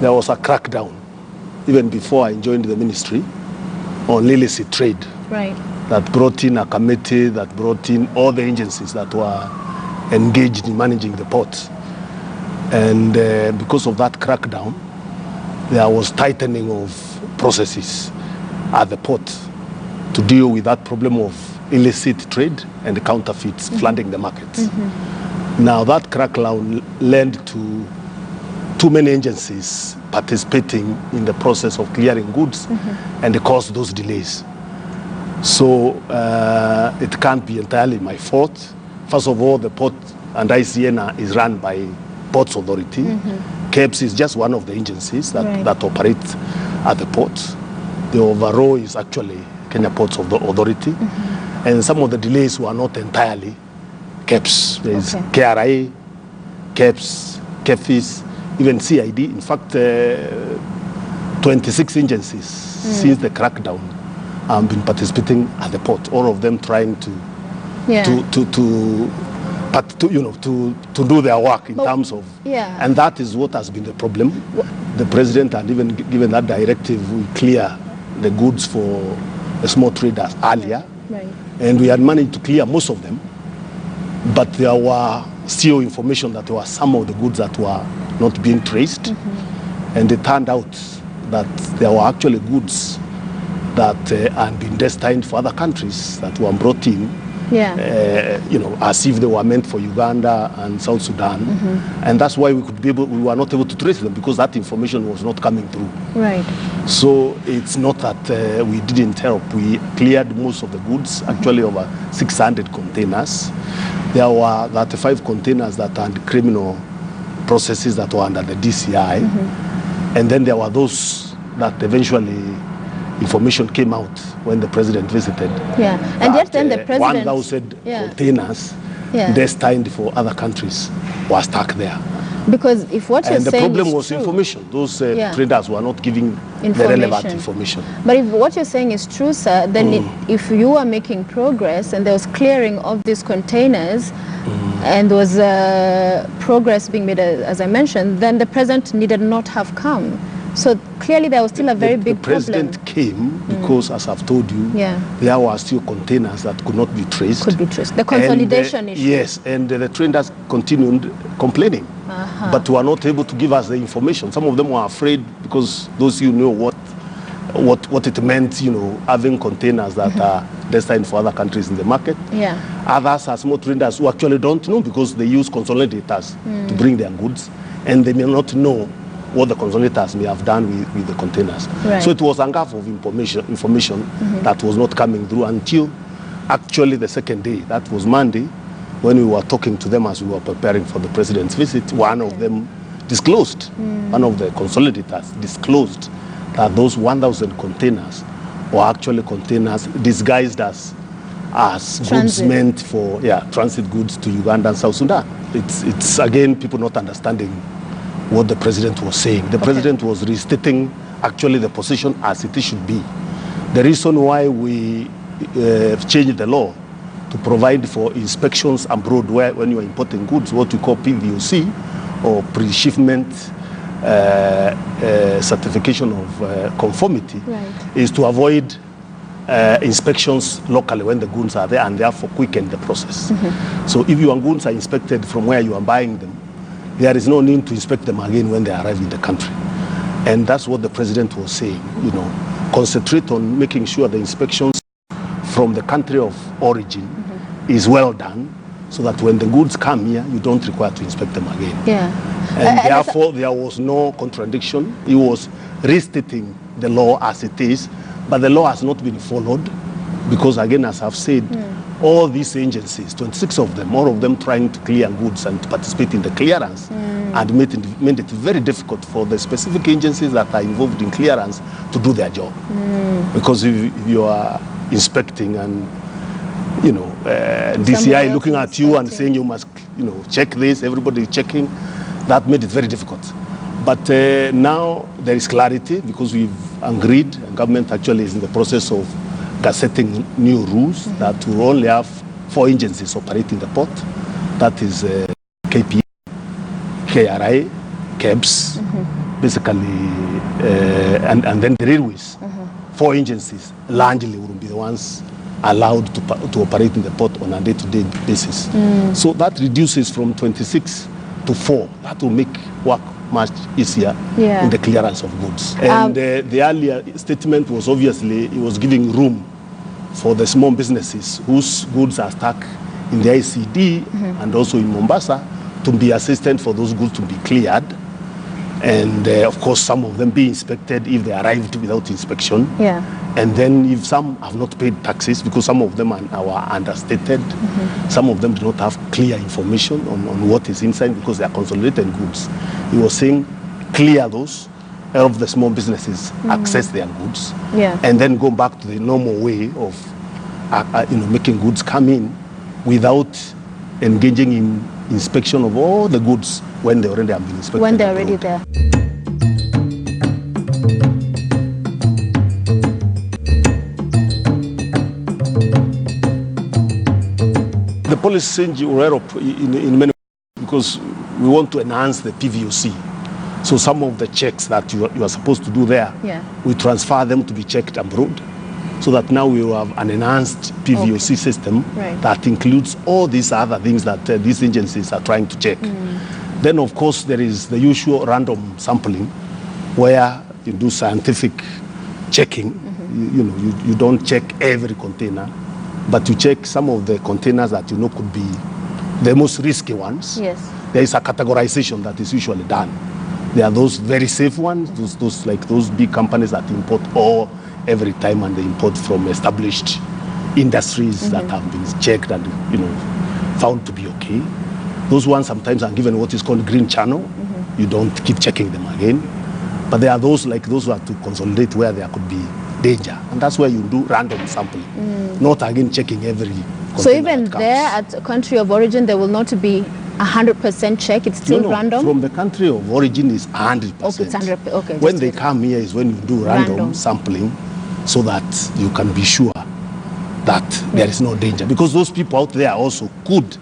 there was a crackdown, even before I joined the ministry, on illicit trade. Right. That brought in a committee, that brought in all the agencies that were engaged in managing the port. And because of that crackdown, there was tightening of processes at the port to deal with that problem of illicit trade and the counterfeits flooding the markets. Now that crackdown led to too many agencies participating in the process of clearing goods, and it caused those delays. So it can't be entirely my fault. First of all, the port and ICN is run by Ports Authority. KEBS is just one of the agencies that operate at the port. The overall is actually Kenya Ports Authority. And some of the delays were not entirely KEBS. There is KRA, KEBS, KEFIS, even CID. In fact, 26 agencies since the crackdown have been participating at the port, all of them trying to do their work in terms of, and that is what has been the problem. The president had even given that directive, we clear the goods for the small traders earlier, and we had managed to clear most of them, but there were still information that there were some of the goods that were not being traced, and it turned out that there were actually goods that had been destined for other countries that were brought in, as if they were meant for Uganda and South Sudan, and that's why we were not able to trace them, because that information was not coming through. So it's not that we didn't help. We cleared most of the goods, actually over 600 containers. There were 35 containers that had criminal processes that were under the DCI, and then there were those that eventually information came out when the president visited. And yet then the president... 1,000 containers destined for other countries were stuck there. Because if what you're saying is true... And the problem was information. Those traders were not giving the relevant information. But if what you're saying is true, sir, then if you are making progress and there was clearing of these containers and there was progress being made, as I mentioned, then the president needed not have come. So clearly there was still a very big problem. The president came because, as I've told you, there were still containers that could not be traced. The consolidation issue. Yes, and the traders continued complaining, but were not able to give us the information. Some of them were afraid because those who know what it meant, having containers that are destined for other countries in the market. Others are small traders who actually don't know because they use consolidators to bring their goods, and they may not know what the consolidators may have done with the containers. So it was a gap of information that was not coming through until actually the second day, that was Monday, when we were talking to them as we were preparing for the president's visit. One of them disclosed, one of the consolidators disclosed that those 1,000 containers were actually containers disguised as goods meant for transit goods to Uganda and South Sudan. It's again people not understanding what the president was saying. The president was restating actually the position as it should be. The reason why we changed the law to provide for inspections abroad when you are importing goods, what we call PVOC, or pre-shipment certification of conformity, is to avoid inspections locally when the goods are there, and therefore quicken the process. So if your goods are inspected from where you are buying them, there is no need to inspect them again when they arrive in the country. And that's what the president was saying, concentrate on making sure the inspections from the country of origin is well done, so that when the goods come here, you don't require to inspect them again. And therefore, there was no contradiction. He was restating the law as it is, but the law has not been followed, because again, as I've said, all these agencies, 26 of them, all of them trying to clear goods and to participate in the clearance, and made it very difficult for the specific agencies that are involved in clearance to do their job. Because if you are inspecting and, DCI looking at you and saying you must, check this, everybody checking, that made it very difficult. But now there is clarity, because we've agreed, and government actually is in the process of gazetting new rules that will only have 4 agencies operating the port. That is KPA, KRA, KEBS, basically, and then the railways, 4 agencies largely will be the ones allowed to operate in the port on a day-to-day basis. So that reduces from 26 to 4. That will make work much easier in the clearance of goods. And the earlier statement was obviously, it was giving room for the small businesses whose goods are stuck in the ICD and also in Mombasa to be assisted for those goods to be cleared. And of course, some of them be inspected if they arrived without inspection. And then if some have not paid taxes, because some of them are understated, some of them do not have clear information on what is inside because they are consolidated goods. He was saying clear those, help the small businesses access their goods, and then go back to the normal way of making goods come in without engaging in inspection of all the goods when they already have been inspected. When they're already there. The policy change will help in many ways because we want to enhance the PVOC. So some of the checks that you are supposed to do there, we transfer them to be checked abroad. So that now we will have an enhanced PVOC system that includes all these other things that these agencies are trying to check. Then, of course, there is the usual random sampling where you do scientific checking. You don't check every container, but you check some of the containers that you know could be the most risky ones. There is a categorization that is usually done. There are those very safe ones, those big companies that import ore every time and they import from established industries that have been checked and found to be okay. Those ones sometimes are given what is called green channel. You don't keep checking them again. But there are those who are to consolidate where there could be danger, and that's where you do random sampling, not again checking every container. So even there at country of origin, there will not be 100% check. It's still random. From the country of origin is 100%. Okay, it's 100%. Okay. When they come here is when you do random sampling, so that you can be sure that there is no danger. Because those people out there also could,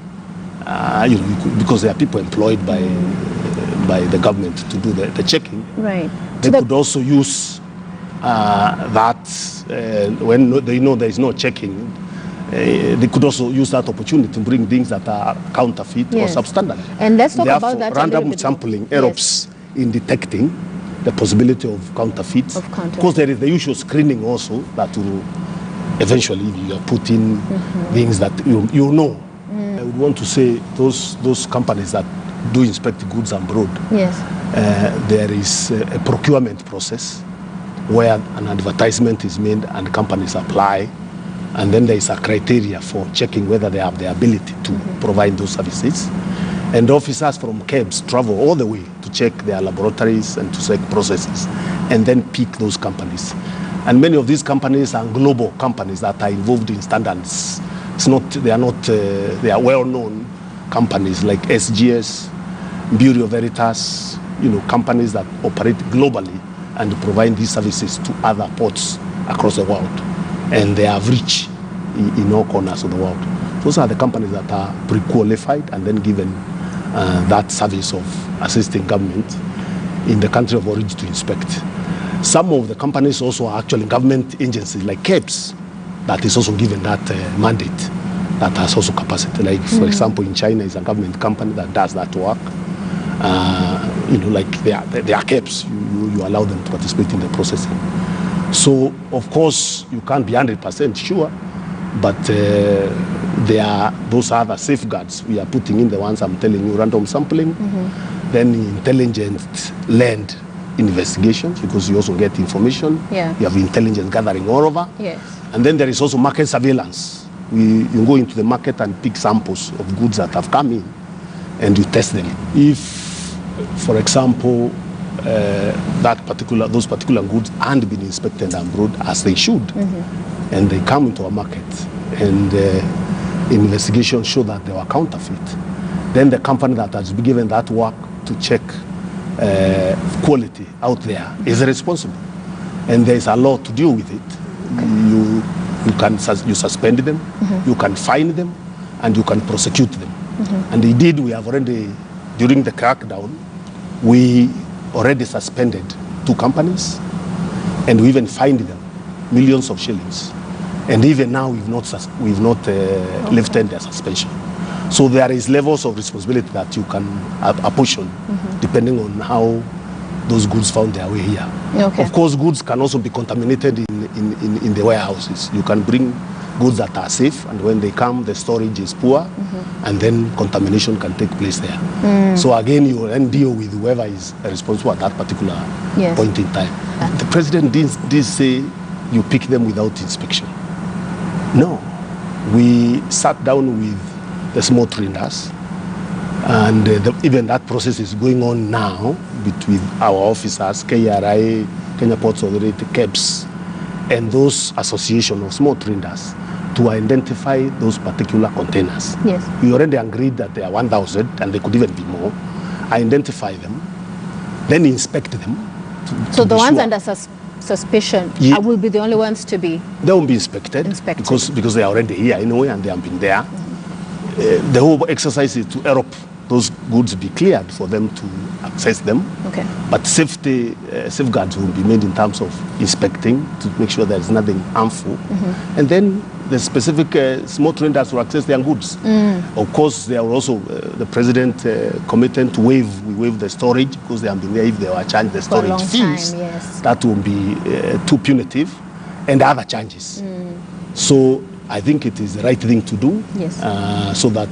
because there are people employed by the government to do the checking. They could also use that when they know there is no checking. They could also use that opportunity to bring things that are counterfeit or substandard. And let's talk about that. Random sampling helps in detecting the possibility of counterfeits. Because there is the usual screening also that will eventually you put in things that you know. I would want to say those companies that do inspect goods abroad, there is a procurement process where an advertisement is made and companies apply, and then there is a criteria for checking whether they have the ability to provide those services. And officers from KEBS travel all the way to check their laboratories and to check processes, and then pick those companies. And many of these companies are global companies that are involved in standards. They are well-known companies like SGS, Bureau Veritas, companies that operate globally and provide these services to other ports across the world. And they have reach in all corners of the world. Those are the companies that are pre-qualified and then given that service of assisting government in the country of origin to inspect. Some of the companies also are actually government agencies like KEBS that is also given that mandate, that has also capacity. Like for example, in China is a government company that does that work. Like they are KEBS, you allow them to participate in the processing. So of course you can't be 100% sure, but those are the safeguards we are putting in, the ones I'm telling you, random sampling, then intelligent-led investigations, because you also get information. You have intelligence gathering all over. And then there is also market surveillance. You go into the market and pick samples of goods that have come in, and you test them. If, for example, those particular goods aren't been inspected abroad as they should, and they come into a market, and investigation show that they were counterfeit, then the company that has been given that work to check quality out there is responsible, and there is a law to deal with it. You suspend them, you can fine them, and you can prosecute them. And indeed, we have already, during the crackdown, we already suspended 2 companies, and we even fined them millions of shillings. And even now, we've not lifted their suspension. So there is levels of responsibility that you can apportion depending on how those goods found their way here. Okay. Of course, goods can also be contaminated in the warehouses. You can bring goods that are safe, and when they come, the storage is poor, and then contamination can take place there. So again, you will then deal with whoever is responsible at that particular point in time. The president did say you pick them without inspection. No, we sat down with the small traders, and even that process is going on now between our officers, KRI, Kenya Ports Authority, KEBS, and those association of small traders to identify those particular containers. Yes. We already agreed that there are 1,000, and they could even be more. Identify them, then inspect them. So the ones under suspicion will be the only ones to be... They won't be inspected. Because they are already here anyway, and they have been there. The whole exercise is to Europe, those goods be cleared for them to access them. Okay. But safety safeguards will be made in terms of inspecting to make sure there is nothing harmful. And then the specific small traders will access their goods. Of course, there are also the president committed to waive the storage, because they have been there. If they were charged the storage fees, that will be too punitive, and other charges. So I think it is the right thing to do, so that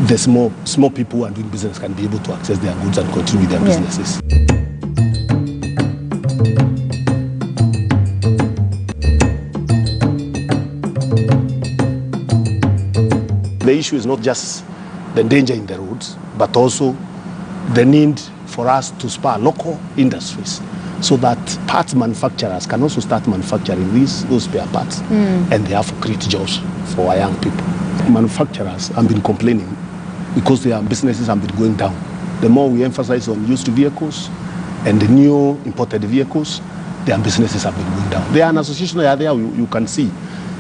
the small people who are doing business can be able to access their goods and continue their businesses. The issue is not just the danger in the roads, but also the need for us to spur local industries, so that parts manufacturers can also start manufacturing those spare parts, and therefore create jobs for our young people. Manufacturers have been complaining because their businesses have been going down. The more we emphasize on used vehicles and the new imported vehicles, their businesses have been going down. They are an association there, you can see.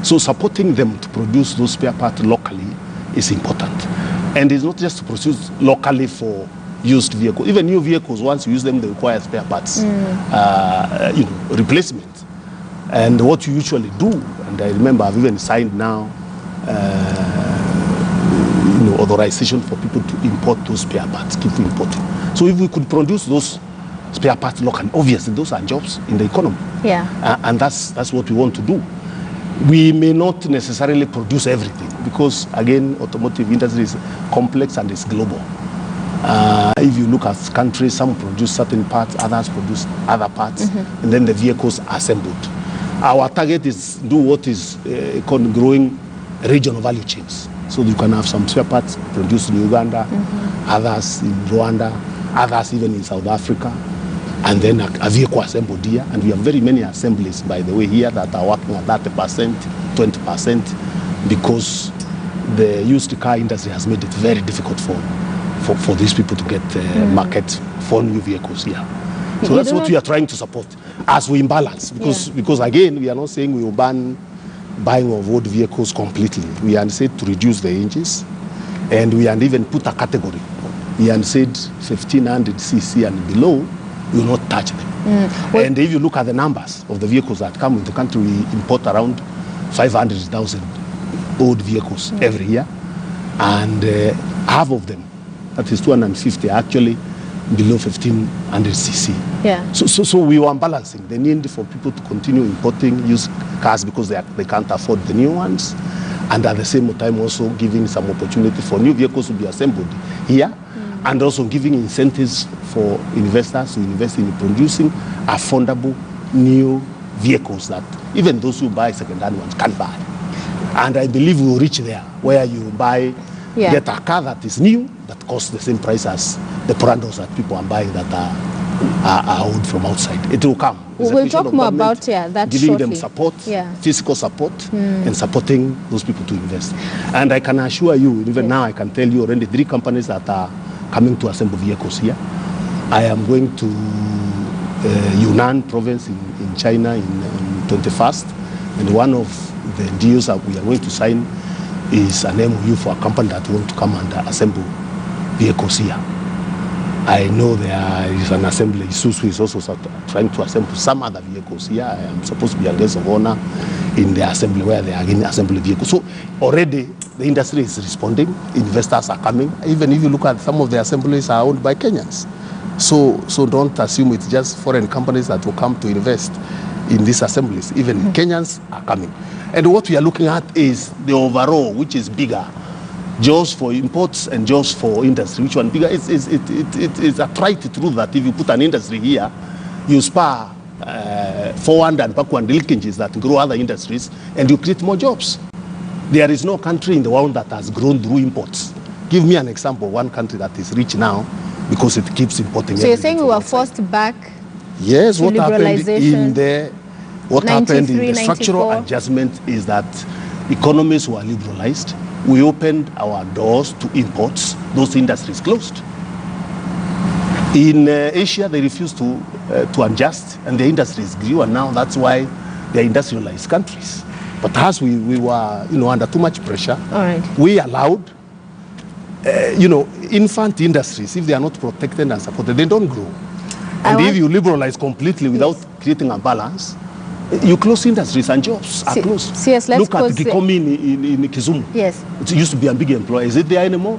So supporting them to produce those spare parts locally is important. And it's not just to produce locally for used vehicles. Even new vehicles, once you use them, they require spare parts, replacement. And what you usually do, and I remember I've even signed now authorization for people to import those spare parts, keep importing. So if we could produce those spare parts locally, obviously those are jobs in the economy. And that's what we want to do. We may not necessarily produce everything, because again, automotive industry is complex and it's global. If you look at countries, some produce certain parts, others produce other parts, and then the vehicles are assembled. Our target is do what is called growing regional value chains. So you can have some spare parts produced in Uganda, others in Rwanda, others even in South Africa, and then a vehicle assembled here. And we have very many assemblies, by the way, here that are working at 30%, 20%, because the used car industry has made it very difficult for these people to get market for new vehicles here. So that's what we are trying to support as we imbalance, because again, we are not saying we will ban buying of old vehicles completely. We are said to reduce the ranges, and we are even put a category. We are said 1500 cc and below, we will not touch them. And if you look at the numbers of the vehicles that come in the country, we import around 500,000 old vehicles every year, and half of them, that is 250, actually below 1500 cc. So we were balancing the need for people to continue importing used cars because they can't afford the new ones, and at the same time also giving some opportunity for new vehicles to be assembled here, and also giving incentives for investors to invest in producing affordable new vehicles that even those who buy second-hand ones can buy. And I believe we will reach there where you get a car that is new that costs the same price as the Prados that people are buying that are old from outside. It will come. We'll talk more about that giving shortly. Them support, physical support, and supporting those people to invest. And I can assure you, even now I can tell you already 3 companies that are coming to assemble vehicles here. I am going to Yunnan province in China on 21st, and one of the deals that we are going to sign is an MOU for a company that want to come and assemble vehicles here. I know there is an assembly. Isuzu is also trying to assemble some other vehicles here. I am supposed to be a guest of honor in the assembly where they are again assembly vehicles. So already the industry is responding. Investors are coming. Even if you look at some of the assemblies are owned by Kenyans. So don't assume it's just foreign companies that will come to invest in these assemblies. Even Kenyans are coming. And what we are looking at is the overall, which is bigger. Jobs for imports and jobs for industry. Which one bigger? It's a trite truth that if you put an industry here, you spur forward and backward linkages that grow other industries, and you create more jobs. There is no country in the world that has grown through imports. Give me an example, one country that is rich now because it keeps importing. So you're saying we were forced back? Yes, what happened in the structural 94. adjustment is that economies were liberalized. We opened our doors to imports. Those industries closed. In Asia, they refused to adjust, and the industries grew, and now that's why they're industrialized countries. But as we were, under too much pressure, all right, we allowed, infant industries, if they are not protected and supported, they don't grow. And if you liberalize completely without creating a balance, you close industries and jobs are closed. Yes, let's look at Gikomi in Kisumu. Yes. It used to be a big employer. Is it there anymore?